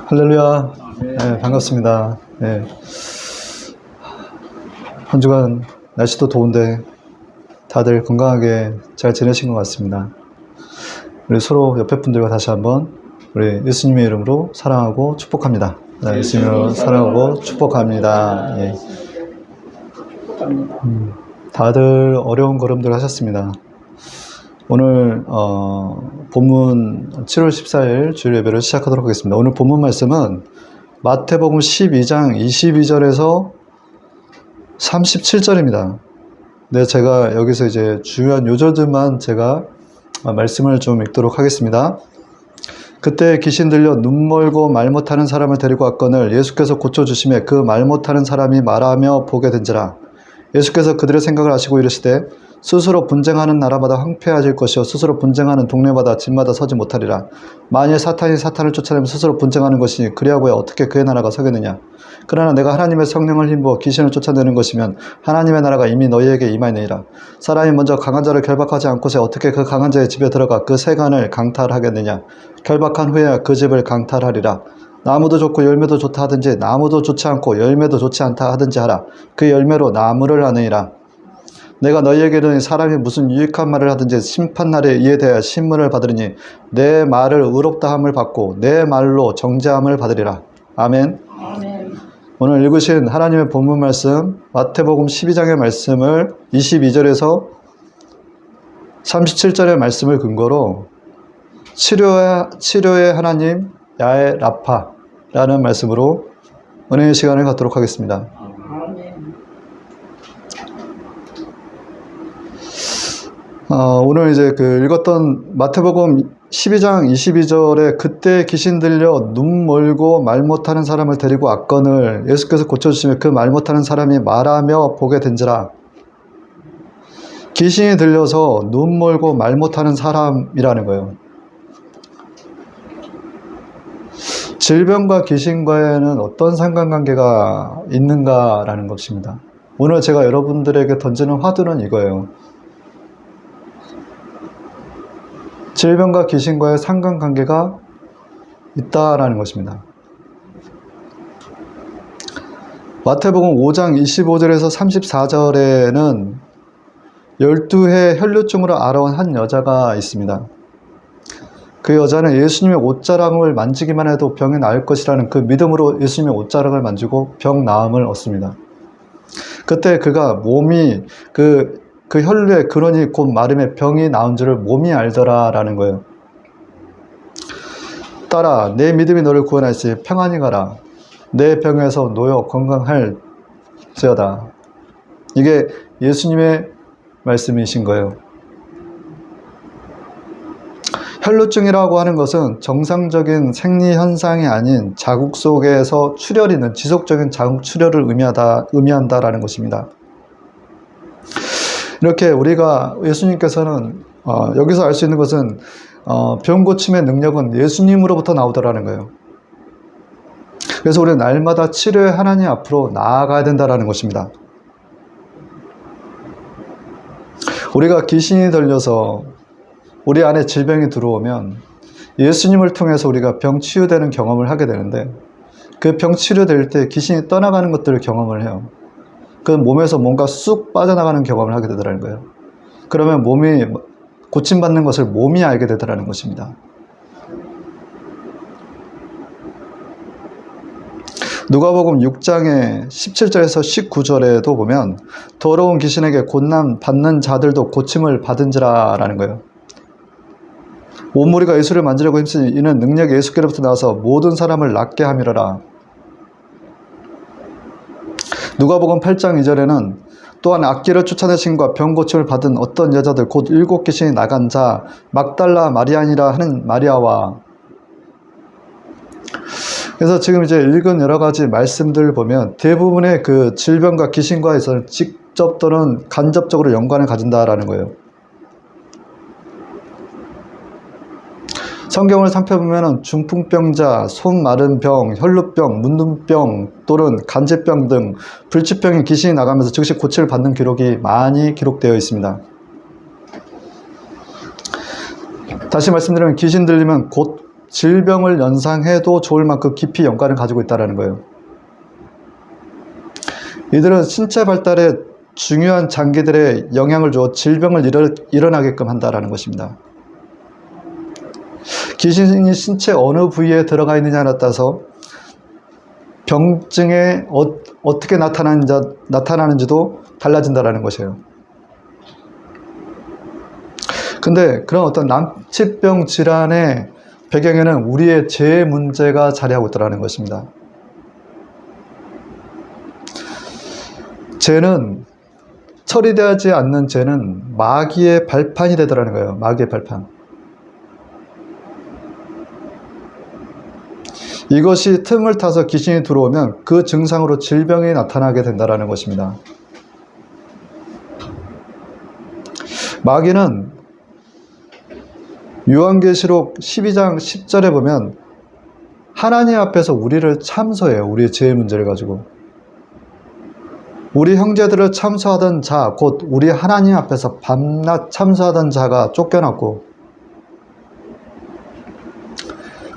할렐루야. 네, 반갑습니다. 네. 한 주간 날씨도 더운데 다들 건강하게 잘 지내신 것 같습니다. 우리 서로 옆에 분들과 다시 한번 우리 예수님의 이름으로 사랑하고 축복합니다. 네, 예수님으로 사랑하고 축복합니다. 예. 다들 어려운 걸음들 하셨습니다. 오늘 본문 7월 14일 주일 예배를 시작하도록 하겠습니다. 오늘 본문 말씀은 마태복음 12장 22절에서 37절입니다. 네, 제가 여기서 이제 중요한 요절들만 제가 말씀을 좀 읽도록 하겠습니다. 그때 귀신 들려 눈 멀고 말 못하는 사람을 데리고 왔거늘 예수께서 고쳐주시매 그 말 못하는 사람이 말하며 보게 된지라. 예수께서 그들의 생각을 아시고 이르시되 스스로 분쟁하는 나라마다 황폐해질 것이요 스스로 분쟁하는 동네마다 집마다 서지 못하리라. 만일 사탄이 사탄을 쫓아내면 스스로 분쟁하는 것이니 그리하고야 어떻게 그의 나라가 서겠느냐. 그러나 내가 하나님의 성령을 힘부어 귀신을 쫓아내는 것이면 하나님의 나라가 이미 너희에게 임하느니라. 사람이 먼저 강한 자를 결박하지 않고서 어떻게 그 강한 자의 집에 들어가 그 세간을 강탈하겠느냐. 결박한 후에야 그 집을 강탈하리라. 나무도 좋고 열매도 좋다 하든지 나무도 좋지 않고 열매도 좋지 않다 하든지 하라. 그 열매로 나무를 아느니라. 내가 너희에게 이르노니 사람이 무슨 유익한 말을 하든지 심판날에 이에 대하여 신문을 받으리니 내 말을 의롭다함을 받고 내 말로 정죄함을 받으리라. 아멘. 아멘. 오늘 읽으신 하나님의 본문 말씀 마태복음 12장의 말씀을 22절에서 37절의 말씀을 근거로 치료의 하나님 야훼 라파라는 말씀으로 은혜의 시간을 갖도록 하겠습니다. 오늘 이제 읽었던 마태복음 12장 22절에 그때 귀신 들려 눈 멀고 말 못하는 사람을 데리고 왔거늘 예수께서 고쳐주시며 그 말 못하는 사람이 말하며 보게 된지라. 귀신이 들려서 눈 멀고 말 못하는 사람이라는 거예요. 질병과 귀신과에는 어떤 상관관계가 있는가라는 것입니다. 오늘 제가 여러분들에게 던지는 화두는 이거예요. 질병과 귀신과의 상관관계가 있다라는 것입니다. 마태복음 5장 25절에서 34절에는 12해 혈루증으로 앓아온 한 여자가 있습니다. 그 여자는 예수님의 옷자락을 만지기만 해도 병이 나을 것이라는 그 믿음으로 예수님의 옷자락을 만지고 병 나음을 얻습니다. 그때 그가 몸이 그 혈루의 근원이 곧 마름에 병이 나은 줄을 몸이 알더라라는 거예요. 딸아, 내 믿음이 너를 구원하였으니 평안히 가라. 내 병에서 놓여 건강할지어다. 이게 예수님의 말씀이신 거예요. 혈루증이라고 하는 것은 정상적인 생리 현상이 아닌 자국 속에서 출혈이 있는 지속적인 자국 출혈을 의미한다라는 것입니다. 이렇게 우리가 예수님께서는 여기서 알 수 있는 것은 병 고침의 능력은 예수님으로부터 나오더라는 거예요. 그래서 우리는 날마다 치료의 하나님 앞으로 나아가야 된다는 것입니다. 우리가 귀신이 들려서 우리 안에 질병이 들어오면 예수님을 통해서 우리가 병 치유되는 경험을 하게 되는데 그 병 치료될 때 귀신이 떠나가는 것들을 경험을 해요. 그 몸에서 뭔가 쑥 빠져나가는 경험을 하게 되더라는 거예요. 그러면 몸이 고침받는 것을 몸이 알게 되더라는 것입니다. 누가복음 6장의 17절에서 19절에도 보면 더러운 귀신에게 고난 받는 자들도 고침을 받은지라 라는 거예요. 온 무리가 예수를 만지려고 힘쓰니 이는 능력이 예수께로부터 나와서 모든 사람을 낫게 함이로라. 누가복음 8장 2절에는 또한 악귀를 쫓아내신과 병 고침을 받은 어떤 여자들 곧 7 귀신이 나간 자 막달라 마리아니라 하는 마리아와. 그래서 지금 이제 읽은 여러 가지 말씀들을 보면 대부분의 그 질병과 귀신과에서는 직접 또는 간접적으로 연관을 가진다라는 거예요. 성경을 살펴보면 중풍병자, 손 마른 병, 혈루병, 문둥병 또는 간질병 등 불치병인 귀신이 나가면서 즉시 고침을 받는 기록이 많이 기록되어 있습니다. 다시 말씀드리면 귀신 들리면 곧 질병을 연상해도 좋을 만큼 깊이 연관을 가지고 있다는 거예요. 이들은 신체 발달에 중요한 장기들에 영향을 주어 질병을 일어나게끔 한다는 것입니다. 귀신이 신체 어느 부위에 들어가 있느냐에 따라서 병증에 어떻게 나타나는지도 달라진다는 것이에요. 근데 그런 어떤 난치병 질환의 배경에는 우리의 죄 문제가 자리하고 있다는 것입니다. 죄는, 처리되지 않는 죄는 마귀의 발판이 되더라는 거예요. 마귀의 발판. 이것이 틈을 타서 귀신이 들어오면 그 증상으로 질병이 나타나게 된다는 것입니다. 마귀는 요한계시록 12장 10절에 보면 하나님 앞에서 우리를 참소해요. 우리의 죄의 문제를 가지고. 우리 형제들을 참소하던 자, 곧 우리 하나님 앞에서 밤낮 참소하던 자가 쫓겨났고,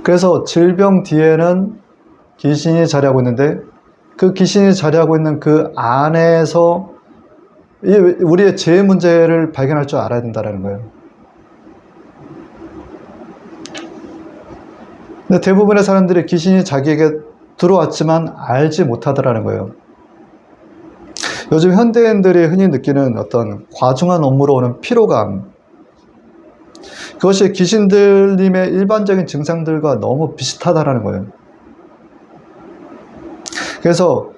그래서 질병 뒤에는 귀신이 자리하고 있는데 그 귀신이 자리하고 있는 그 안에서 우리의 죄의 문제를 발견할 줄 알아야 된다는 거예요. 근데 대부분의 사람들이 귀신이 자기에게 들어왔지만 알지 못하더라는 거예요. 요즘 현대인들이 흔히 느끼는 어떤 과중한 업무로 오는 피로감, 그것이 귀신 들림의 일반적인 증상들과 너무 비슷하다는 거예요. 그래서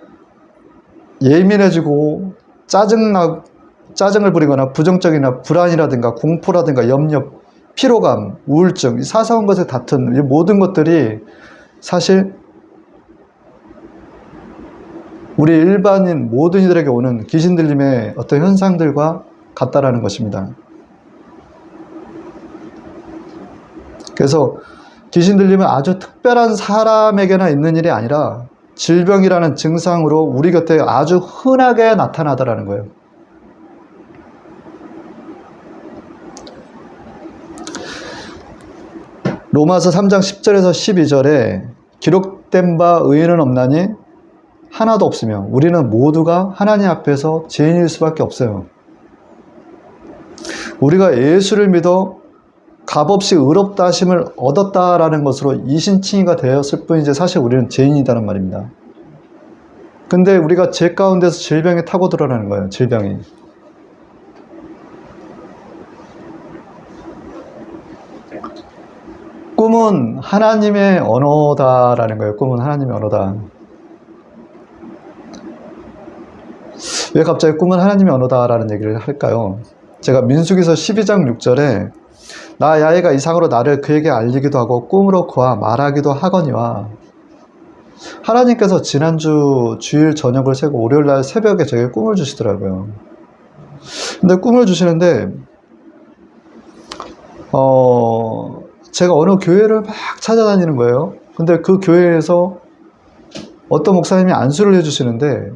예민해지고 짜증을 부리거나 부정적이나 불안이라든가 공포라든가 염려, 피로감, 우울증, 사소한 것에 다툰 이 모든 것들이 사실 우리 일반인 모든 이들에게 오는 귀신 들림의 어떤 현상들과 같다라는 것입니다. 그래서 귀신 들림은 아주 특별한 사람에게나 있는 일이 아니라 질병이라는 증상으로 우리 곁에 아주 흔하게 나타나더라는 거예요. 로마서 3장 10절에서 12절에 기록된 바 의인은 없나니 하나도 없으며 우리는 모두가 하나님 앞에서 죄인일 수밖에 없어요. 우리가 예수를 믿어 값없이 의롭다 하심을 얻었다라는 것으로 이신칭의가 되었을 뿐이지 사실 우리는 죄인이라는 말입니다. 근데 우리가 죄 가운데서 질병에 타고 들어라는 거예요. 질병이. 꿈은 하나님의 언어다라는 거예요. 꿈은 하나님의 언어다. 왜 갑자기 꿈은 하나님의 언어다라는 얘기를 할까요? 제가 민수기서 12장 6절에 나 야훼가 이상으로 나를 그에게 알리기도 하고 꿈으로 그와 말하기도 하거니와, 하나님께서 지난주 주일 저녁을 새고 월요일날 새벽에 저에게 꿈을 주시더라고요. 근데 꿈을 주시는데 제가 어느 교회를 막 찾아다니는 거예요. 근데 그 교회에서 어떤 목사님이 안수를 해주시는데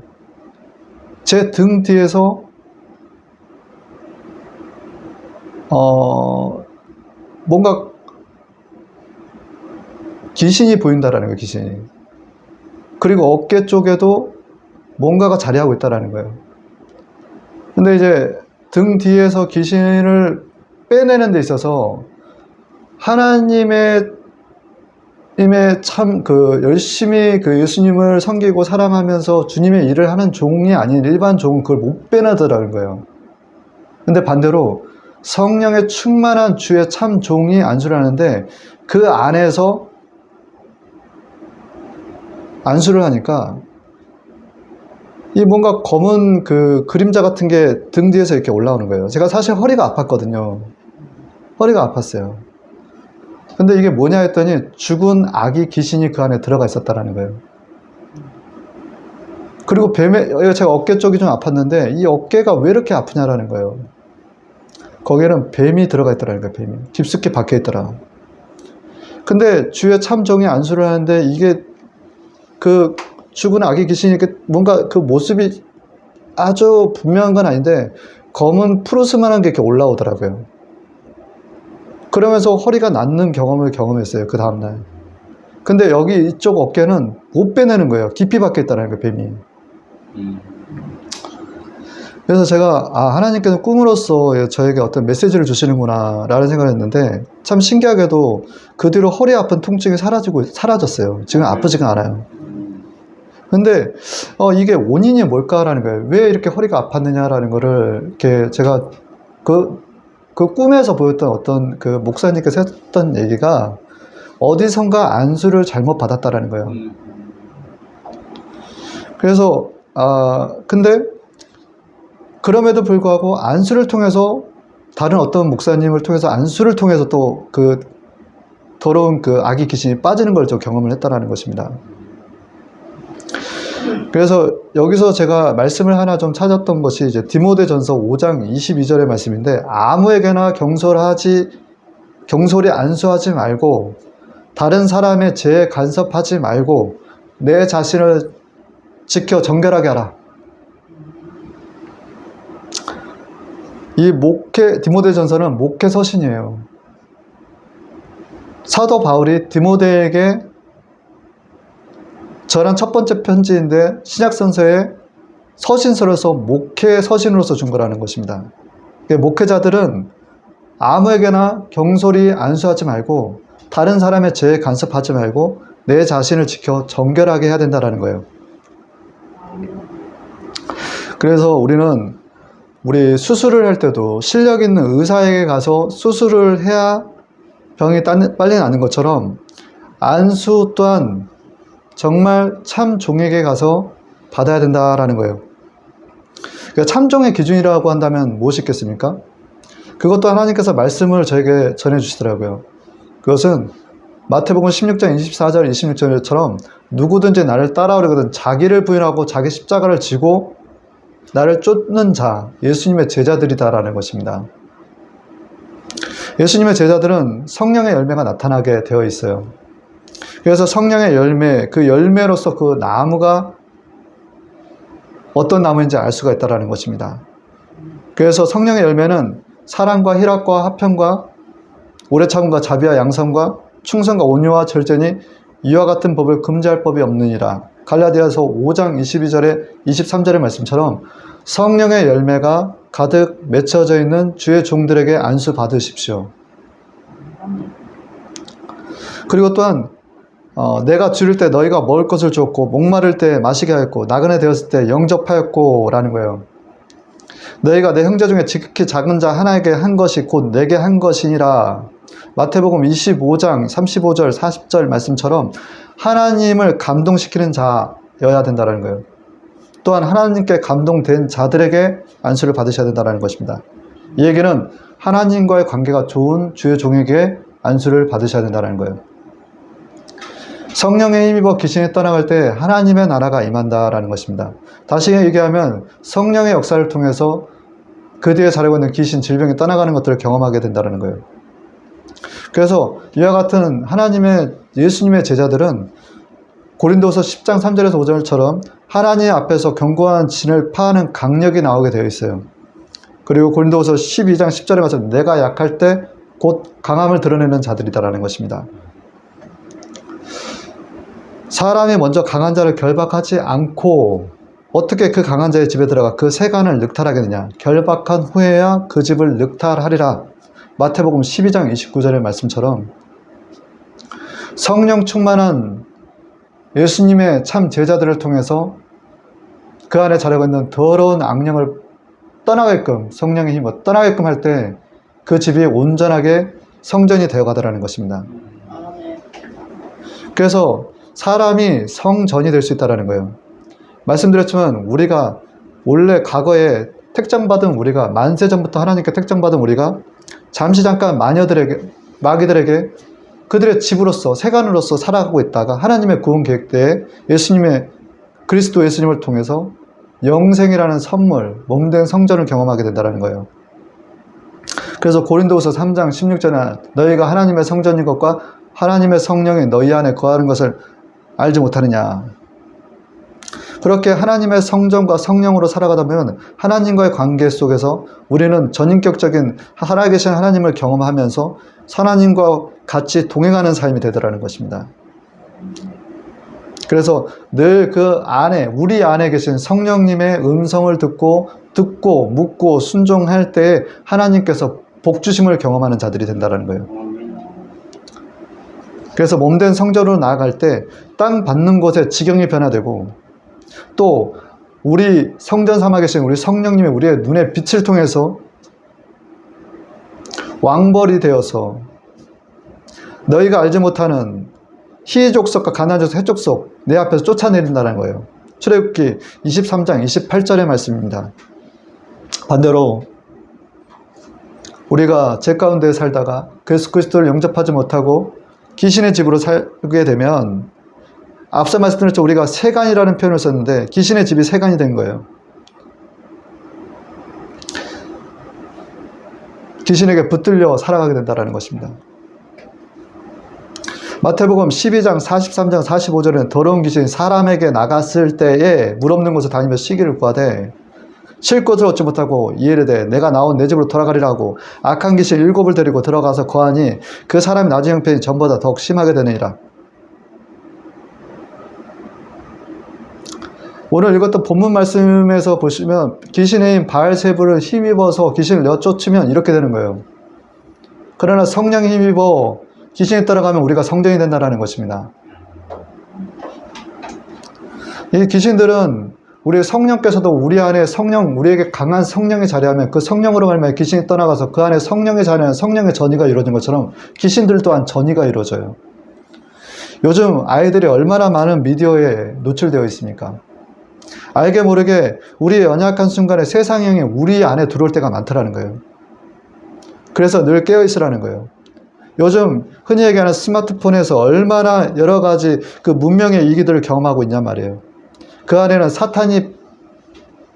제 등 뒤에서 뭔가 귀신이 보인다라는 거예요. 귀신이. 그리고 어깨 쪽에도 뭔가가 자리하고 있다라는 거예요. 근데 이제 등 뒤에서 귀신을 빼내는 데 있어서 하나님의 참 열심히 예수님을 섬기고 사랑하면서 주님의 일을 하는 종이 아닌 일반 종은 그걸 못 빼내더라는 거예요. 근데 반대로 성령의 충만한 주의 참 종이 안수를 하는데 그 안에서 안수를 하니까 이 뭔가 검은 그림자 같은 게 등 뒤에서 이렇게 올라오는 거예요. 제가 사실 허리가 아팠거든요. 허리가 아팠어요. 근데 이게 뭐냐 했더니 죽은 아기 귀신이 그 안에 들어가 있었다라는 거예요. 그리고 제가 어깨 쪽이 좀 아팠는데 이 어깨가 왜 이렇게 아프냐라는 거예요. 거기에는 뱀이 들어가 있더라는 거예요. 뱀이 깊숙이 박혀 있더라. 근데 주의 참종이 안수를 하는데 이게 그 죽은 아기 귀신이 이렇게 뭔가 그 모습이 아주 분명한 건 아닌데 검은 푸르스만한 게 이렇게 올라오더라고요. 그러면서 허리가 낫는 경험을 경험했어요. 그 다음날. 근데 여기 이쪽 어깨는 못 빼내는 거예요. 깊이 박혀 있다는 거예요, 뱀이. 그래서 제가 하나님께서 꿈으로써 저에게 어떤 메시지를 주시는구나 라는 생각을 했는데, 참 신기하게도 그 뒤로 허리 아픈 통증이 사라졌어요. 지금 아프지가 않아요. 근데 이게 원인이 뭘까라는 거예요. 왜 이렇게 허리가 아팠느냐라는 거를 이렇게 제가 그 꿈에서 보였던 어떤 그 목사님께서 했던 얘기가, 어디선가 안수를 잘못 받았다라는 거예요. 그래서 근데 그럼에도 불구하고 안수를 통해서, 다른 어떤 목사님을 통해서 안수를 통해서 또 그 더러운 그 악의 귀신이 빠지는 걸 좀 경험을 했다라는 것입니다. 그래서 여기서 제가 말씀을 하나 좀 찾았던 것이 이제 디모데전서 5장 22절의 말씀인데, 아무에게나 경솔히 안수하지 말고 다른 사람의 죄에 간섭하지 말고 내 자신을 지켜 정결하게 하라. 이 디모데전서는 목회 서신이에요. 사도 바울이 디모데에게 저랑 첫 번째 편지인데, 신약성서의 서신서로서 목회 서신으로서 준 거라는 것입니다. 목회자들은 아무에게나 경솔히 안수하지 말고 다른 사람의 죄에 간섭하지 말고 내 자신을 지켜 정결하게 해야 된다는 거예요. 그래서 우리 수술을 할 때도 실력 있는 의사에게 가서 수술을 해야 병이 빨리 나는 것처럼, 안수 또한 정말 참 종에게 가서 받아야 된다라는 거예요. 그러니까 참종의 기준이라고 한다면 무엇이 있겠습니까? 그것도 하나님께서 말씀을 저에게 전해주시더라고요. 그것은 마태복음 16장 24절 26절처럼 누구든지 나를 따라오려거든 자기를 부인하고 자기 십자가를 지고 나를 쫓는 자, 예수님의 제자들이다라는 것입니다. 예수님의 제자들은 성령의 열매가 나타나게 되어 있어요. 그래서 성령의 열매, 그 열매로서 그 나무가 어떤 나무인지 알 수가 있다는 것입니다. 그래서 성령의 열매는 사랑과 희락과 화평과 오래 참음과 자비와 양선과 충성과 온유와 절제니 이와 같은 법을 금지할 법이 없느니라. 갈라디아서 5장 22절에 23절의 말씀처럼 성령의 열매가 가득 맺혀져 있는 주의 종들에게 안수 받으십시오. 그리고 또한 내가 줄일 때 너희가 먹을 것을 주었고 목마를 때 마시게 하였고 나그네 되었을 때 영접하였고 라는 거예요. 너희가 내 형제 중에 지극히 작은 자 하나에게 한 것이 곧 내게 한 것이니라. 마태복음 25장 35절 40절 말씀처럼 하나님을 감동시키는 자여야 된다는 거예요. 또한 하나님께 감동된 자들에게 안수를 받으셔야 된다는 것입니다. 이 얘기는 하나님과의 관계가 좋은 주의 종에게 안수를 받으셔야 된다는 거예요. 성령에 힘입어 귀신이 떠나갈 때 하나님의 나라가 임한다라는 것입니다. 다시 얘기하면 성령의 역사를 통해서 그 뒤에 자라고 있는 귀신, 질병이 떠나가는 것들을 경험하게 된다는 거예요. 그래서 이와 같은 예수님의 제자들은 고린도서 10장 3절에서 5절처럼 하나님 앞에서 견고한 진을 파하는 강력이 나오게 되어 있어요. 그리고 고린도서 12장 10절에 가서 내가 약할 때 곧 강함을 드러내는 자들이다라는 것입니다. 사람이 먼저 강한 자를 결박하지 않고 어떻게 그 강한 자의 집에 들어가 그 세간을 늑탈하겠느냐. 결박한 후에야 그 집을 늑탈하리라. 마태복음 12장 29절의 말씀처럼 성령 충만한 예수님의 참 제자들을 통해서 그 안에 자라고 있는 더러운 악령을 떠나게끔, 성령의 힘을 떠나게끔 할 때 그 집이 온전하게 성전이 되어가더라는 것입니다. 그래서 사람이 성전이 될 수 있다는 거예요. 말씀드렸지만 우리가 원래 과거에 택정받은 우리가, 만세전부터 하나님께 택정받은 우리가 잠시 잠깐 마귀들에게 그들의 집으로서, 세간으로서 살아가고 있다가 하나님의 구원 계획대에 그리스도 예수님을 통해서 영생이라는 선물, 몸된 성전을 경험하게 된다는 거예요. 그래서 고린도후서 3장 16절에 너희가 하나님의 성전인 것과 하나님의 성령이 너희 안에 거하는 것을 알지 못하느냐. 그렇게 하나님의 성전과 성령으로 살아가다 보면 하나님과의 관계 속에서 우리는 전인격적인 살아계신 하나님을 경험하면서 하나님과 같이 동행하는 삶이 되더라는 것입니다. 그래서 늘 그 안에, 우리 안에 계신 성령님의 음성을 듣고 묻고 순종할 때 하나님께서 복주심을 경험하는 자들이 된다는 거예요. 그래서 몸된 성전으로 나아갈 때 땅 받는 곳에 지경이 변화되고, 또 우리 성전 삼아 계신 우리 성령님이 우리의 눈의 빛을 통해서 왕벌이 되어서 너희가 알지 못하는 희의 족속과 가나안 족속, 헷 족속 내 앞에서 쫓아내린다는 거예요. 출애굽기 23장 28절의 말씀입니다. 반대로 우리가 죄 가운데 살다가 예수 그리스도를 영접하지 못하고 귀신의 집으로 살게 되면, 앞서 말씀드렸죠. 우리가 세간이라는 표현을 썼는데 귀신의 집이 세간이 된 거예요. 귀신에게 붙들려 살아가게 된다는 것입니다. 마태복음 12장 43장 45절에는 더러운 귀신이 사람에게 나갔을 때에 물 없는 곳을 다니며 쉬기를 구하되 쉴 곳을 얻지 못하고 이르되 내가 나온 내 집으로 돌아가리라고 악한 귀신 7을 데리고 들어가서 거하니 그 사람이 나중 형편이 전보다 더욱 심하게 되느니라. 오늘 읽었던 본문 말씀에서 보시면 귀신의 힘 바알세불을 힘입어서 귀신을 내쫓으면 이렇게 되는 거예요. 그러나 성령에 힘입어 귀신이 따라가면 우리가 성전이 된다는 것입니다. 이 귀신들은 우리 성령께서도 우리 안에 우리에게 강한 성령이 자리하면 그 성령으로 말미암아 귀신이 떠나가서 그 안에 성령이 자리하면 성령의 전이가 이루어진 것처럼 귀신들 또한 전이가 이루어져요. 요즘 아이들이 얼마나 많은 미디어에 노출되어 있습니까? 알게 모르게 우리의 연약한 순간에 세상의 영이 우리 안에 들어올 때가 많더라는 거예요. 그래서 늘 깨어있으라는 거예요. 요즘 흔히 얘기하는 스마트폰에서 얼마나 여러 가지 그 문명의 이기들을 경험하고 있냔 말이에요. 그 안에는 사탄이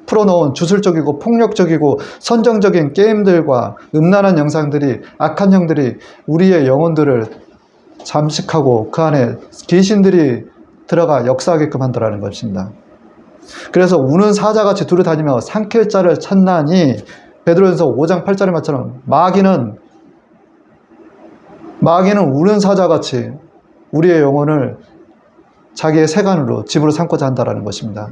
풀어놓은 주술적이고 폭력적이고 선정적인 게임들과 음란한 영상들이, 악한 영들이 우리의 영혼들을 잠식하고 그 안에 귀신들이 들어가 역사하게끔 한다는 것입니다. 그래서 우는 사자같이 두루 다니며 삼킬 자를 찾나니, 베드로전서 5장 8절의 말처럼 마귀는 우는 사자같이 우리의 영혼을 자기의 세간으로 집으로 삼고자 한다는 것입니다.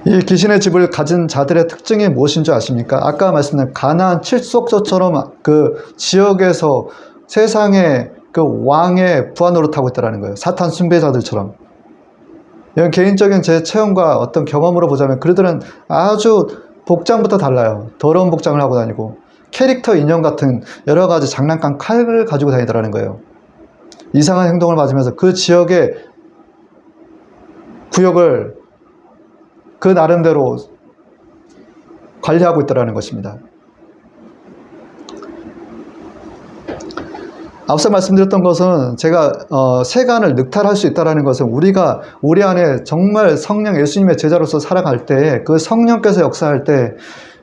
이 귀신의 집을 가진 자들의 특징이 무엇인 줄 아십니까? 아까 말씀드린 가나안 칠속조처럼 그 지역에서 세상의 그 왕의 부하 노릇하고 있다는 거예요. 사탄 숭배자들처럼. 이건 개인적인 제 체험과 어떤 경험으로 보자면 그들은 아주 복장부터 달라요. 더러운 복장을 하고 다니고 캐릭터 인형 같은 여러 가지 장난감 칼을 가지고 다니더라는 거예요. 이상한 행동을 맞으면서 그 지역의 구역을 그 나름대로 관리하고 있더라는 것입니다. 앞서 말씀드렸던 것은 제가 세간을 늑탈할 수 있다는 것은 우리가 우리 안에 정말 성령 예수님의 제자로서 살아갈 때, 그 성령께서 역사할 때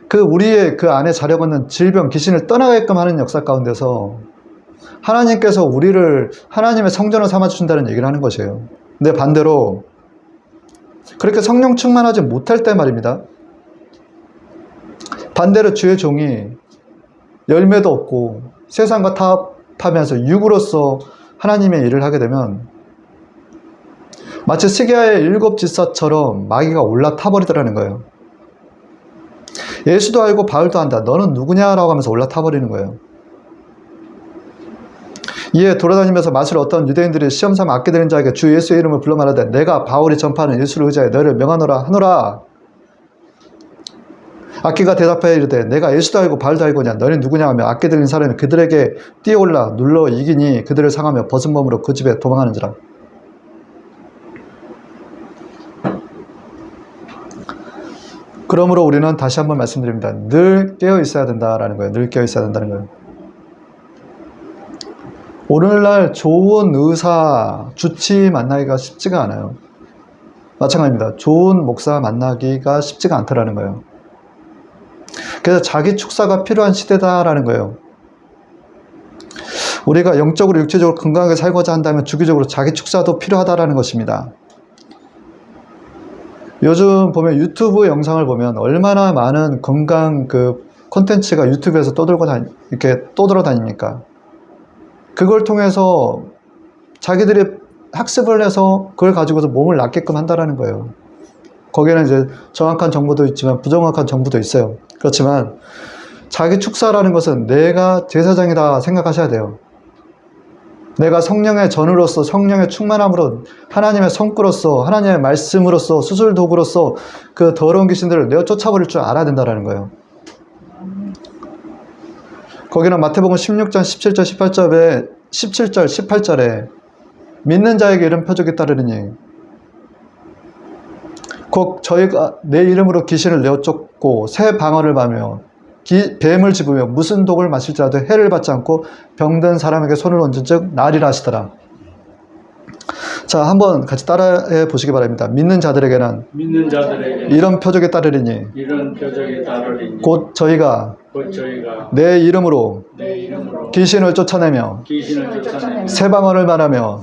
그 우리의 그 안에 자려고 질병, 귀신을 떠나게끔 하는 역사 가운데서 하나님께서 우리를 하나님의 성전을 삼아주신다는 얘기를 하는 것이에요. 근데 반대로 그렇게 성령 충만하지 못할 때 말입니다. 반대로 주의 종이 열매도 없고 세상과 타협하면서 육으로서 하나님의 일을 하게 되면 마치 스기야의 7 지사처럼 마귀가 올라타버리더라는 거예요. 예수도 알고 바울도 안다. 너는 누구냐라고 하면서 올라타버리는 거예요. 이에 돌아다니면서 마술 어떤 유대인들이 시험삼아 악기들인 자에게 주 예수의 이름을 불러 말하되 내가 바울이 전파하는 예수를 의지하여 너를 명하노라 하노라. 악기가 대답하여 이르되 내가 예수도 알고 바울도 알고냐 너는 누구냐 하며 악기 들린 사람이 그들에게 뛰어올라 눌러 이기니 그들을 상하며 벗은 몸으로 그 집에 도망하는지라. 그러므로 우리는 다시 한번 말씀드립니다. 늘 깨어 있어야 된다라는 거예요. 늘 깨어 있어야 된다는 거예요. 오늘날 좋은 의사, 주치 만나기가 쉽지가 않아요. 마찬가지입니다. 좋은 목사 만나기가 쉽지가 않다라는 거예요. 그래서 자기 축사가 필요한 시대다라는 거예요. 우리가 영적으로 육체적으로 건강하게 살고자 한다면 주기적으로 자기 축사도 필요하다라는 것입니다. 요즘 보면 유튜브 영상을 보면 얼마나 많은 건강 그 콘텐츠가 유튜브에서 이렇게 떠돌아다닙니까? 그걸 통해서 자기들이 학습을 해서 그걸 가지고서 몸을 낫게끔 한다라는 거예요. 거기에는 이제 정확한 정보도 있지만 부정확한 정보도 있어요. 그렇지만 자기 축사라는 것은 내가 제사장이다 생각하셔야 돼요. 내가 성령의 전으로서 성령의 충만함으로 하나님의 성구로서 하나님의 말씀으로서 수술 도구로서 그 더러운 귀신들을 내어 쫓아버릴 줄 알아야 된다는 거예요. 거기는 마태복음 16장 17절 18절에 믿는 자에게 이런 표적이 따르느니 곧 저희가 내 이름으로 귀신을 내어 쫓고 새 방언을 하며 뱀을 집으며 무슨 독을 마실지라도 해를 받지 않고 병든 사람에게 손을 얹은 즉 나으리라 하시더라. 자, 한번 같이 따라해 보시기 바랍니다. 믿는 자들에게는 이런 표적이 따르리니 곧 저희가 내 이름으로 귀신을 쫓아내며 새 방언을 말하며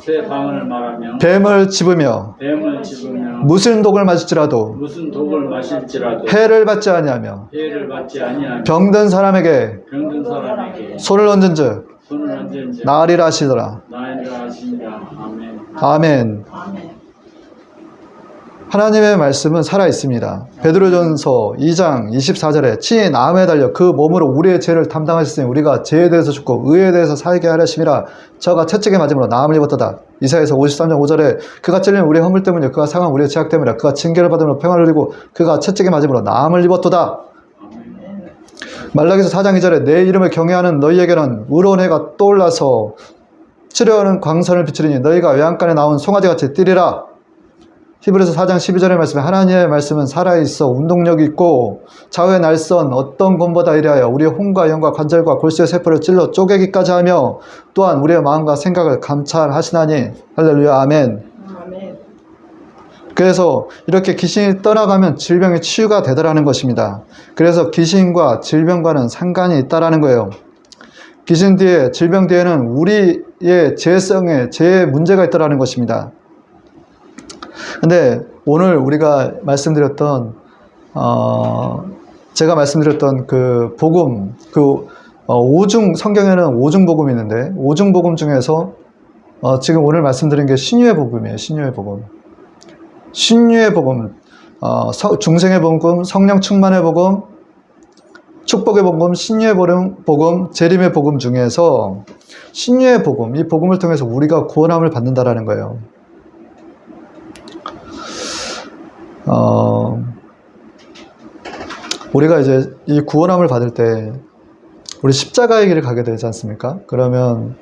뱀을 집으며 무슨 독을 마실지라도 해를 받지 아니하며 병든 사람에게 손을 얹은 즉 나으리라 하시더라. 아멘. 하나님의 말씀은 살아있습니다. 베드로전서 2장 24절에 친히 나음에 달려 그 몸으로 우리의 죄를 담당하셨으니 우리가 죄에 대해서 죽고 의에 대해서 살게 하려 하심이라. 저가 채찍에 맞음으로 나음을 입었도다. 이사야서 53장 5절에 그가 찔린 우리의 허물 때문이요 그가 상한 우리의 죄악 때문이라. 그가 징계를 받음으로 평안을 누리고 그가 채찍에 맞음으로 나음을 입었도다. 말라기서 4장 2절에 내 이름을 경외하는 너희에게는 의로운 해가 떠올라서 치료하는 광선을 비추리니 너희가 외양간에 나온 송아지같이 뛰리라. 히브리서 4장 12절의 말씀에 하나님의 말씀은 살아있어 운동력이 있고 좌우의 날선 어떤 검보다 이래하여 우리의 혼과 영과 관절과 골수의 세포를 찔러 쪼개기까지 하며 또한 우리의 마음과 생각을 감찰하시나니. 할렐루야. 아멘. 그래서 이렇게 귀신이 떠나가면 질병이 치유가 되더라는 것입니다. 그래서 귀신과 질병과는 상관이 있다라는 거예요. 귀신 뒤에, 질병 뒤에는 우리의 죄의 문제가 있다라는 것입니다. 근데 오늘 우리가 말씀드렸던, 제가 말씀드렸던 그 복음, 성경에는 오중복음이 있는데, 오중복음 중에서, 지금 오늘 말씀드린 게 신유의 복음이에요. 신유의 복음. 신유의 복음, 중생의 복음, 성령 충만의 복음, 축복의 복음, 신유의 복음, 재림의 복음 중에서 신유의 복음, 이 복음을 통해서 우리가 구원함을 받는다라는 거예요. 우리가 이제 이 구원함을 받을 때 우리 십자가의 길을 가게 되지 않습니까? 그러면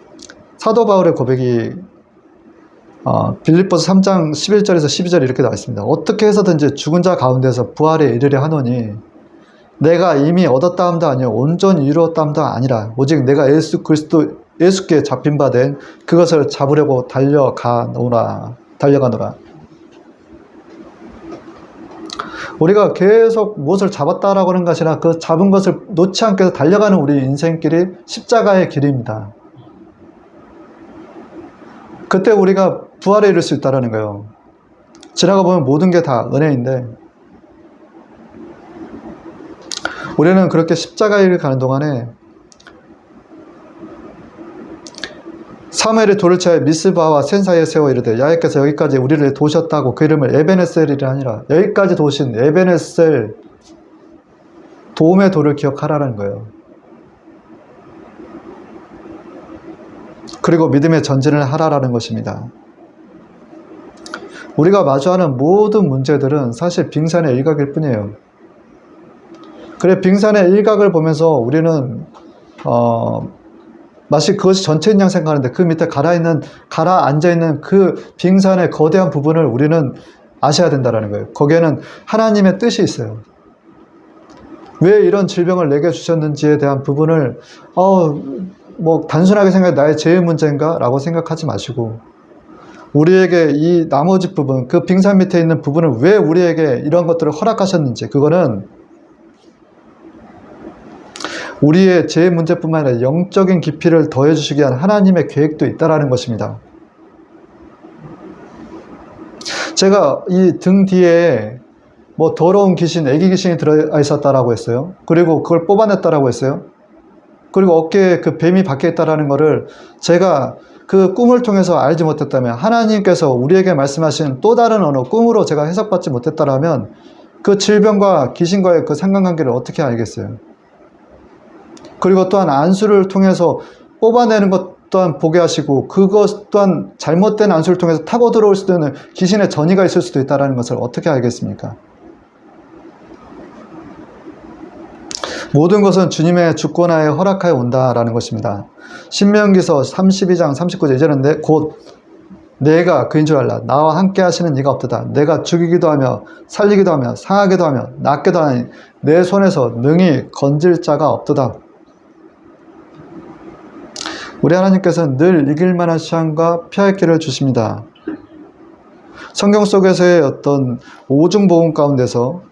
사도 바울의 고백이 빌립보서 3장 11절에서 12절 이렇게 나와 있습니다. 어떻게 해서든지 죽은 자 가운데서 부활에 이르려 하노니 내가 이미 얻었다 함도 아니요 온전히 이루었다 함도 아니라 오직 내가 예수께 잡힌 바 된 그것을 잡으려고 달려가노라. 우리가 계속 무엇을 잡았다라고 하는 것이나 그 잡은 것을 놓지 않게 달려가는 우리 인생길이 십자가의 길입니다. 그때 우리가 부활에 이를 수 있다는 거예요. 지나가 보면 모든 게 다 은혜인데 우리는 그렇게 십자가의 길을 가는 동안에 사무엘이 돌을 채워 미스바와 센 사이에 세워 이르되 야훼께서 여기까지 우리를 도우셨다고 그 이름을 에베네셀이라 하니라. 여기까지 도우신 에베네셀, 도움의 도를 기억하라는 거예요. 그리고 믿음의 전진을 하라라는 것입니다. 우리가 마주하는 모든 문제들은 사실 빙산의 일각일 뿐이에요. 그래, 빙산의 일각을 보면서 우리는 마치 그것이 전체인 양 생각하는데 그 밑에 가라앉아있는 그 빙산의 거대한 부분을 우리는 아셔야 된다는 거예요. 거기에는 하나님의 뜻이 있어요. 왜 이런 질병을 내게 주셨는지에 대한 부분을 단순하게 생각해 나의 죄의 문제인가? 라고 생각하지 마시고 우리에게 이 나머지 부분, 그 빙산 밑에 있는 부분을 왜 우리에게 이런 것들을 허락하셨는지 그거는 우리의 죄의 문제뿐만 아니라 영적인 깊이를 더해주시기 위한 하나님의 계획도 있다라는 것입니다. 제가 이 등 뒤에 뭐 더러운 귀신, 애기 귀신이 들어 있었다라고 했어요. 그리고 그걸 뽑아냈다라고 했어요. 그리고 어깨에 그 뱀이 박혀 있다라는 거를 제가 그 꿈을 통해서 알지 못했다면, 하나님께서 우리에게 말씀하신 또 다른 언어, 꿈으로 제가 해석받지 못했다라면 그 질병과 귀신과의 그 상관관계를 어떻게 알겠어요? 그리고 또한 안수를 통해서 뽑아내는 것 또한 보게 하시고, 그것 또한 잘못된 안수를 통해서 타고 들어올 수도 있는 귀신의 전이가 있을 수도 있다는 것을 어떻게 알겠습니까? 모든 것은 주님의 주권하에 허락하여 온다라는 것입니다. 신명기서 32장 39절, 이제는 곧 내가 그인 줄 알라. 나와 함께 하시는 이가 없도다. 내가 죽이기도 하며 살리기도 하며 상하기도 하며 낫게도 하니 내 손에서 능히 건질 자가 없도다. 우리 하나님께서는 늘 이길 만한 시험과 피할 길을 주십니다. 성경 속에서의 어떤 오중보험 가운데서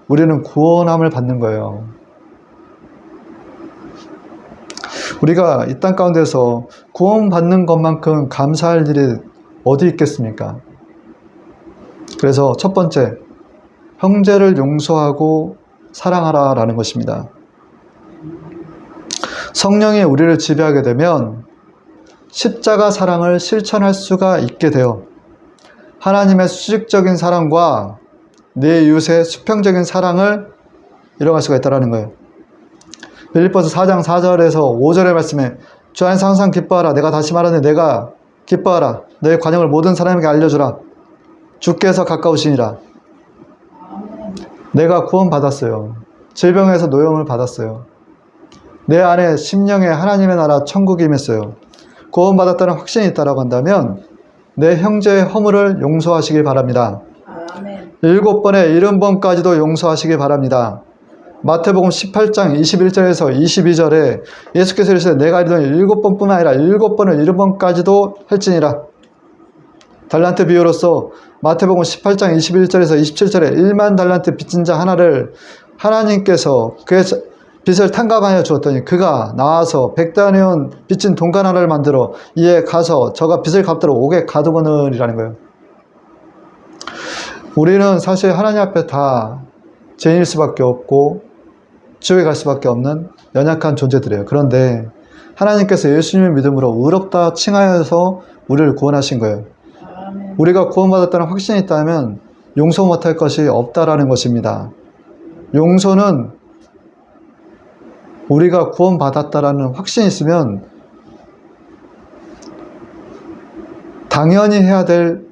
우리는 구원함을 받는 거예요. 우리가 이 땅 가운데서 구원받는 것만큼 감사할 일이 어디 있겠습니까? 그래서 첫 번째, 형제를 용서하고 사랑하라 라는 것입니다. 성령이 우리를 지배하게 되면 십자가 사랑을 실천할 수가 있게 돼요. 하나님의 수직적인 사랑과 내 이웃의 수평적인 사랑을 이뤄갈 수가 있다는 거예요. 빌립보서 4장 4절에서 5절의 말씀에 주 안에서 항상 기뻐하라. 내가 다시 말하니 내가 기뻐하라. 너의 관용을 모든 사람에게 알려주라. 주께서 가까우시니라. 내가 구원받았어요. 질병에서 노염을 받았어요. 내 안에 심령에 하나님의 나라 천국이 임했어요. 구원받았다는 확신이 있다라고 한다면 내 형제의 허물을 용서하시길 바랍니다. 7번에 70번까지도 용서하시길 바랍니다. 마태복음 18장 21절에서 22절에 예수께서 이르시되 내가 이르노니 7번뿐만 아니라 7번을 70번까지도 할지니라. 달란트 비유로서 마태복음 18장 21절에서 27절에 1만 달란트 빚진 자 하나를 하나님께서 그의 빚을 탕감하여 주었더니 그가 나와서 100다니온 빚진 동간 하나를 만들어 이에 가서 저가 빚을 갚도록 옥에 가두거느리라는 거예요. 우리는 사실 하나님 앞에 다 죄인일 수밖에 없고 지옥에 갈 수밖에 없는 연약한 존재들이에요. 그런데 하나님께서 예수님의 믿음으로 의롭다 칭하여서 우리를 구원하신 거예요. 우리가 구원받았다는 확신이 있다면 용서 못할 것이 없다라는 것입니다. 용서는 우리가 구원받았다라는 확신이 있으면 당연히 해야 될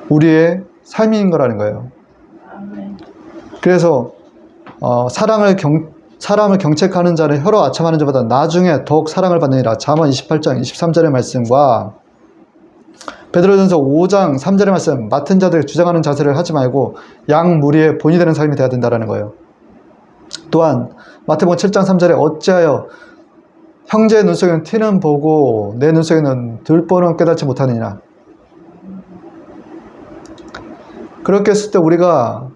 우리의 삶인 거라는 거예요. 그래서 사람을 경책하는 자는 혀로 아첨하는 자보다 나중에 더욱 사랑을 받느니라. 잠언 28장 23절의 말씀과 베드로전서 5장 3절의 말씀, 맡은 자들 주장하는 자세를 하지 말고 양 무리의 본이 되는 삶이 되어야 된다는 거예요. 또한 마태복음 7장 3절에 어찌하여 형제의 눈속에는 티는 보고 내 눈속에는 들보는 깨닫지 못하느냐. 그렇게 했을 때 우리가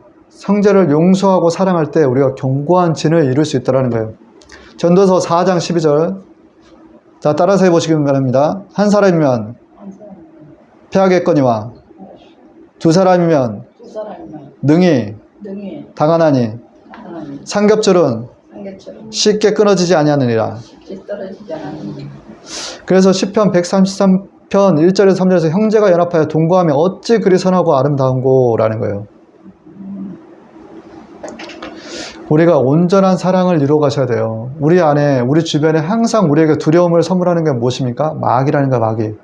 형제를 용서하고 사랑할 때 우리가 견고한 진을 이룰 수 있다는 거예요. 전도서 4장 12절, 자 따라서 해보시기 바랍니다. 한 사람이면 패하겠거니와 두 사람이면 능히 당하나니 삼겹줄은 쉽게 끊어지지 아니하느니라. 그래서 시편 133편 1절에서 3절에서 형제가 연합하여 동거하며 어찌 그리 선하고 아름다운고 라는 거예요. 우리가 온전한 사랑을 이루어 가셔야 돼요. 우리 안에, 우리 주변에 항상 우리에게 두려움을 선물하는 게 무엇입니까? 마귀라는 거야, 마귀.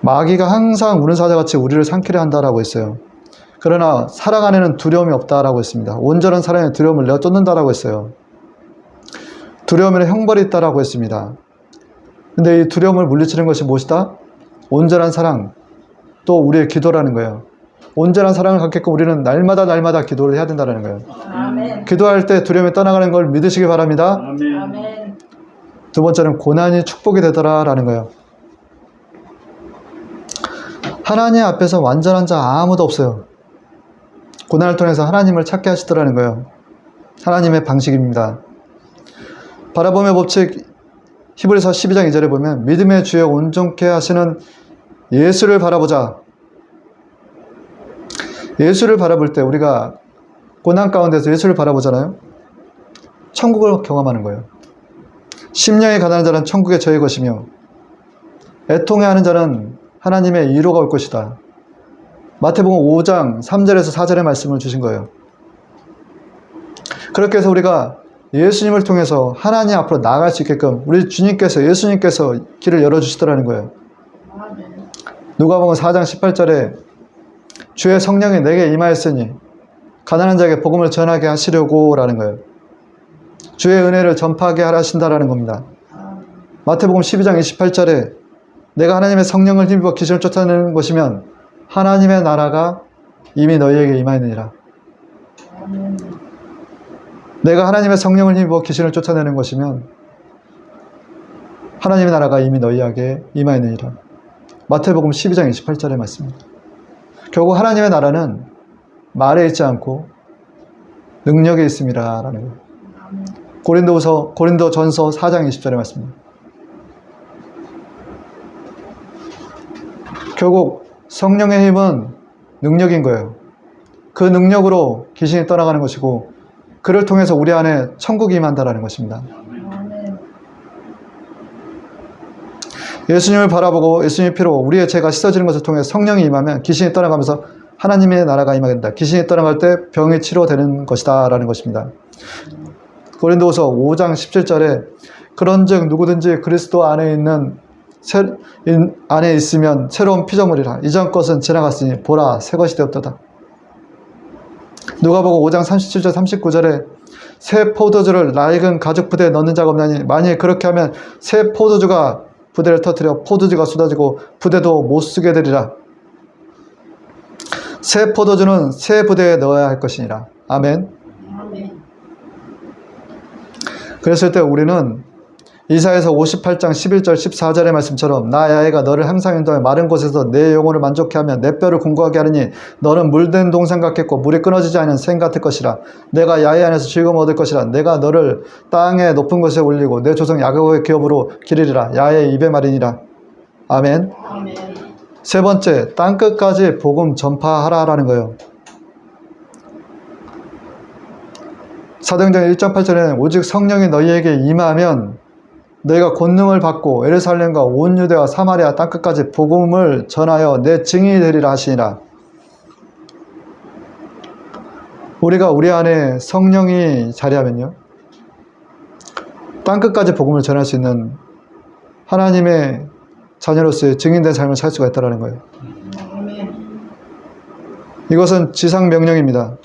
마귀가 항상 우는사자같이 우리를 삼키려 한다라고 했어요. 그러나 사랑 안에는 두려움이 없다라고 했습니다. 온전한 사랑에 두려움을 내어 쫓는다라고 했어요. 두려움에는 형벌이 있다라고 했습니다. 근데 이 두려움을 물리치는 것이 무엇이다? 온전한 사랑, 또 우리의 기도라는 거예요. 온전한 사랑을 갖게끔 우리는 날마다 기도를 해야 된다는 거예요. 아멘. 기도할 때 두려움이 떠나가는 걸 믿으시기 바랍니다. 아멘. 두 번째는 고난이 축복이 되더라라는 거예요. 하나님 앞에서 완전한 자 아무도 없어요. 고난을 통해서 하나님을 찾게 하시더라는 거예요. 하나님의 방식입니다. 바라봄의 법칙 히브리서 12장 2절에 보면 믿음의 주에 온전케 하시는 예수를 바라보자. 예수를 바라볼 때 우리가 고난 가운데서 예수를 바라보잖아요. 천국을 경험하는 거예요. 심령이 가난한 자는 천국의 저의 것이며 애통해하는 자는 하나님의 위로가 올 것이다. 마태복음 5장 3절에서 4절의 말씀을 주신 거예요. 그렇게 해서 우리가 예수님을 통해서 하나님 앞으로 나아갈 수 있게끔 우리 주님께서 예수님께서 길을 열어주시더라는 거예요. 누가복음 4장 18절에 주의 성령이 내게 임하였으니 가난한 자에게 복음을 전하게 하시려고 라는 거예요. 주의 은혜를 전파하게 하신다라는 겁니다. 마태복음 12장 28절에 내가 하나님의 성령을 힘입어 귀신을 쫓아내는 것이면 하나님의 나라가 이미 너희에게 임하였느니라. 내가 하나님의 성령을 힘입어 귀신을 쫓아내는 것이면 하나님의 나라가 이미 너희에게 임하였느니라. 마태복음 12장 28절의 말씀입니다. 결국 하나님의 나라는 말에 있지 않고 능력에 있습니다 라는 거예요. 고린도전서 4장 20절의 말씀입니다. 결국 성령의 힘은 능력인 거예요. 그 능력으로 귀신이 떠나가는 것이고 그를 통해서 우리 안에 천국이 임한다라는 것입니다. 예수님을 바라보고 예수님의 피로 우리의 죄가 씻어지는 것을 통해 성령이 임하면 귀신이 떠나가면서 하나님의 나라가 임하게 된다. 귀신이 떠나갈 때 병이 치료되는 것이다 라는 것입니다. 고린도후서 5장 17절에 그런즉 누구든지 그리스도 안에 있으면 새로운 피조물이라. 이전 것은 지나갔으니 보라 새 것이 되었도다. 누가복음 5장 37절 39절에 새 포도주를 낡은 가죽 부대에 넣는 자가 없나니 만일 그렇게 하면 새 포도주가 부대를 터뜨려 포도주가 쏟아지고 부대도 못 쓰게 되리라. 새 포도주는 새 부대에 넣어야 할 것이니라. 아멘. 그랬을 때 우리는 이사야서 58장 11절 14절의 말씀처럼 나 야훼가 너를 항상 인도하여 마른 곳에서 내 영혼을 만족케 하며 내 뼈를 공고하게 하리니 너는 물된 동산 같겠고 물이 끊어지지 않은 샘 같을 것이라. 내가 야훼 안에서 즐거움 얻을 것이라. 내가 너를 땅의 높은 곳에 올리고 내 조상 야곱의 기업으로 기르리라. 야훼의 입의 말이니라. 아멘. 세 번째, 땅끝까지 복음 전파하라라는 거예요. 사도행전 1.8절에는 오직 성령이 너희에게 임하면 너희가 권능을 받고 예루살렘과 온 유대와 사마리아 땅끝까지 복음을 전하여 내 증인이 되리라 하시니라. 우리가 우리 안에 성령이 자리하면요, 땅끝까지 복음을 전할 수 있는 하나님의 자녀로서의 증인된 삶을 살 수가 있다는 거예요. 이것은 지상 명령입니다.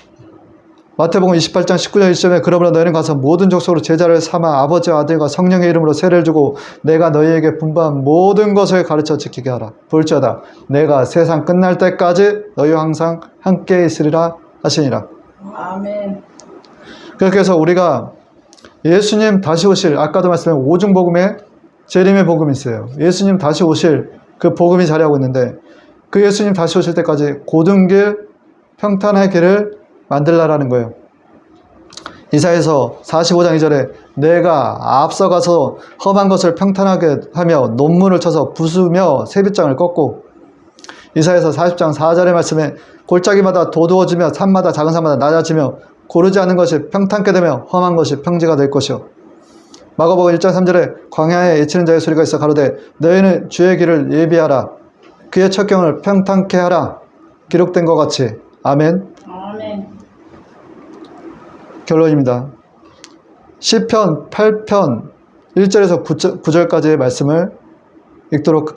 마태복음 28장 19절 20절에 그러므로 너희는 가서 모든 족속으로 제자를 삼아 아버지와 아들과 성령의 이름으로 세례를 주고 내가 너희에게 분부한 모든 것을 가르쳐 지키게 하라. 볼지어다 내가 세상 끝날 때까지 너희와 항상 함께 있으리라 하시니라. 아멘. 그렇게 해서 우리가 예수님 다시 오실, 아까도 말씀드린 오중복음에 재림의 복음이 있어요. 예수님 다시 오실 그 복음이 자리하고 있는데 그 예수님 다시 오실 때까지 고든 길, 평탄의 길을 만들라라는 거예요. 이사야서 45장 2절에 내가 앞서가서 험한 것을 평탄하게 하며 논문을 쳐서 부수며 세빗장을 꺾고, 이사야서 40장 4절의 말씀에 골짜기마다 도두어지며 산마다 작은 산마다 낮아지며 고르지 않는 것이 평탄케 되며 험한 것이 평지가 될 것이요. 마가복음 1장 3절에 광야에 외치는 자의 소리가 있어 가로되 너희는 주의 길을 예비하라. 그의 첩경을 평탄케 하라. 기록된 것 같이. 아멘. 아멘. 결론입니다. 시편 8편 1절에서 9절까지의 말씀을 읽도록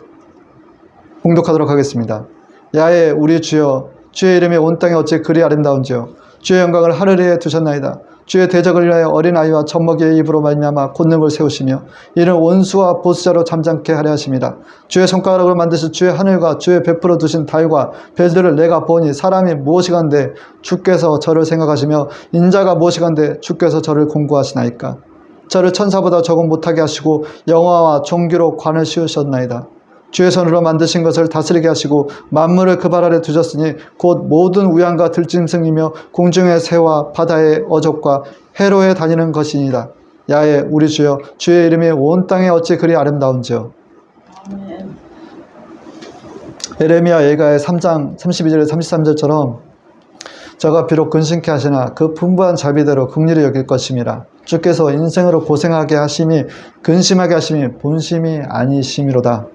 봉독하도록 하겠습니다. 야훼 우리 주여, 주의 이름이 온 땅에 어찌 그리 아름다운지요. 주의 영광을 하늘에 두셨나이다. 주의 대적을 위하여 어린아이와 젖먹이의 입으로 말미암아 권능을 세우시며 이는 원수와 보수자로 잠잠케 하려 하십니다. 주의 손가락으로 만드신 주의 하늘과 주의 베풀어 두신 달과 별들을 내가 보니 사람이 무엇이간데 주께서 저를 생각하시며 인자가 무엇이간데 주께서 저를 공고하시나이까. 저를 천사보다 적응 못하게 하시고 영화와 종기로 관을 씌우셨나이다. 주의 손으로 만드신 것을 다스리게 하시고 만물을 그 발 아래 두셨으니 곧 모든 우양과 들짐승이며 공중의 새와 바다의 어족과 해로에 다니는 것이니라. 야훼 우리 주여, 주의 이름이 온 땅에 어찌 그리 아름다운지요. 아멘. 예레미야 예가의 3장 32절에 33절처럼 저가 비록 근심케 하시나 그 풍부한 자비대로 긍휼히 여길 것임이라. 주께서 인생으로 고생하게 하심이 근심하게 하심이 본심이 아니심이로다.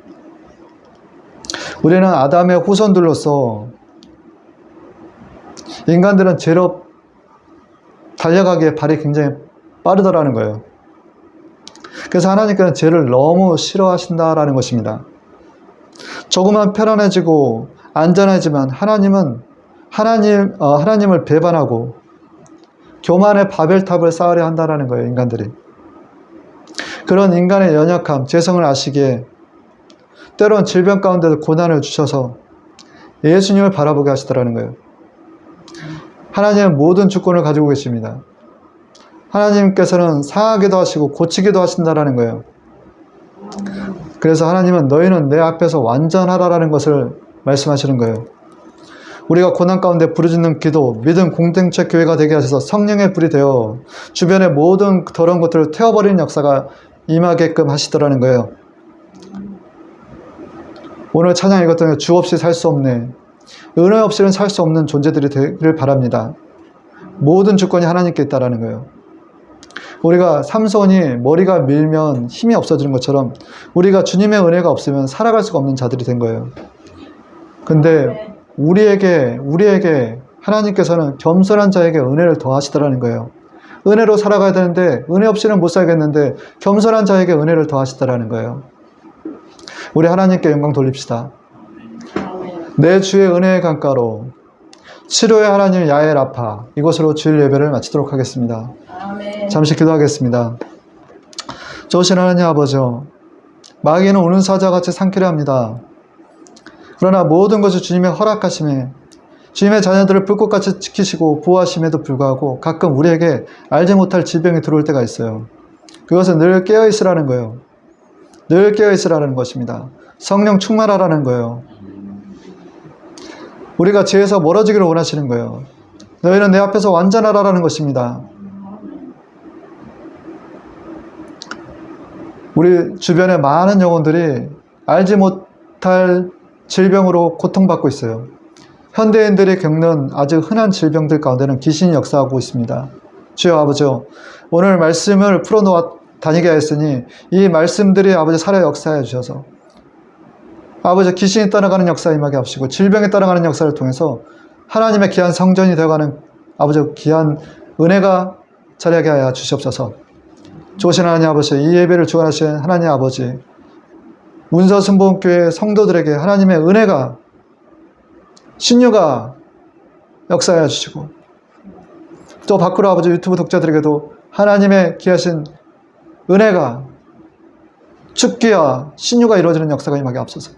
우리는 아담의 후손들로서 인간들은 죄로 달려가기에 발이 굉장히 빠르더라는 거예요. 그래서 하나님께서는 죄를 너무 싫어하신다라는 것입니다. 조금만 편안해지고 안전해지만 하나님을 배반하고 교만의 바벨탑을 쌓으려 한다라는 거예요, 인간들이. 그런 인간의 연약함, 죄성을 아시기에 때론 질병 가운데도 고난을 주셔서 예수님을 바라보게 하시더라는 거예요. 하나님은 모든 주권을 가지고 계십니다. 하나님께서는 상하기도 하시고 고치기도 하신다라는 거예요. 그래서 하나님은 너희는 내 앞에서 완전하라라는 것을 말씀하시는 거예요. 우리가 고난 가운데 부르짖는 기도, 믿음 공동체 교회가 되게 하셔서 성령의 불이 되어 주변의 모든 더러운 것들을 태워버리는 역사가 임하게끔 하시더라는 거예요. 오늘 찬양 읽었던 주 없이 살 수 없네. 은혜 없이는 살 수 없는 존재들이 되기를 바랍니다. 모든 주권이 하나님께 있다라는 거예요. 우리가 삼손이 머리가 밀면 힘이 없어지는 것처럼 우리가 주님의 은혜가 없으면 살아갈 수가 없는 자들이 된 거예요. 근데 우리에게 하나님께서는 겸손한 자에게 은혜를 더하시더라는 거예요. 은혜로 살아가야 되는데 은혜 없이는 못 살겠는데 겸손한 자에게 은혜를 더하시더라는 거예요. 우리 하나님께 영광 돌립시다. 내 주의 은혜의 강가로 치료의 하나님 야엘 라파, 이곳으로 주일 예배를 마치도록 하겠습니다. 아멘. 잠시 기도하겠습니다. 좋으신 하나님 아버지, 마귀는 우는 사자같이 삼키려 합니다. 그러나 모든 것을 주님의 허락하심에 주님의 자녀들을 불꽃같이 지키시고 보호하심에도 불구하고 가끔 우리에게 알지 못할 질병이 들어올 때가 있어요. 그것은 늘 깨어있으라는 거예요. 늘 깨어있으라는 것입니다. 성령 충만하라는 거예요. 우리가 죄에서 멀어지기를 원하시는 거예요. 너희는 내 앞에서 완전하라는 것입니다. 우리 주변에 많은 영혼들이 알지 못할 질병으로 고통받고 있어요. 현대인들이 겪는 아주 흔한 질병들 가운데는 귀신이 역사하고 있습니다. 주여 아버지, 오늘 말씀을 풀어놓아 다니게 하였으니 이 말씀들이 아버지 살아 역사해 주셔서 아버지 귀신이 떠나가는 역사 임하게 하시고 질병이 떠나가는 역사를 통해서 하나님의 귀한 성전이 되어가는 아버지 귀한 은혜가 자리하게 하여 주시옵소서. 좋으신 하나님 아버지, 이 예배를 주관하신 하나님 아버지, 문서순복음교회 성도들에게 하나님의 은혜가 신유가 역사하여 주시고 또 밖으로 아버지 유튜브 독자들에게도 하나님의 귀하신 은혜가 축기와 신유가 이루어지는 역사가 임하게 앞서서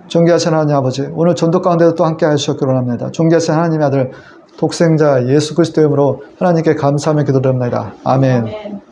존귀하신 하나님 아버지, 오늘 전도 가운데도 또 함께 하시기를 원합니다. 존귀하신 하나님의 아들 독생자 예수 그리스도의 이름으로 하나님께 감사하며 기도드립니다. 아멘.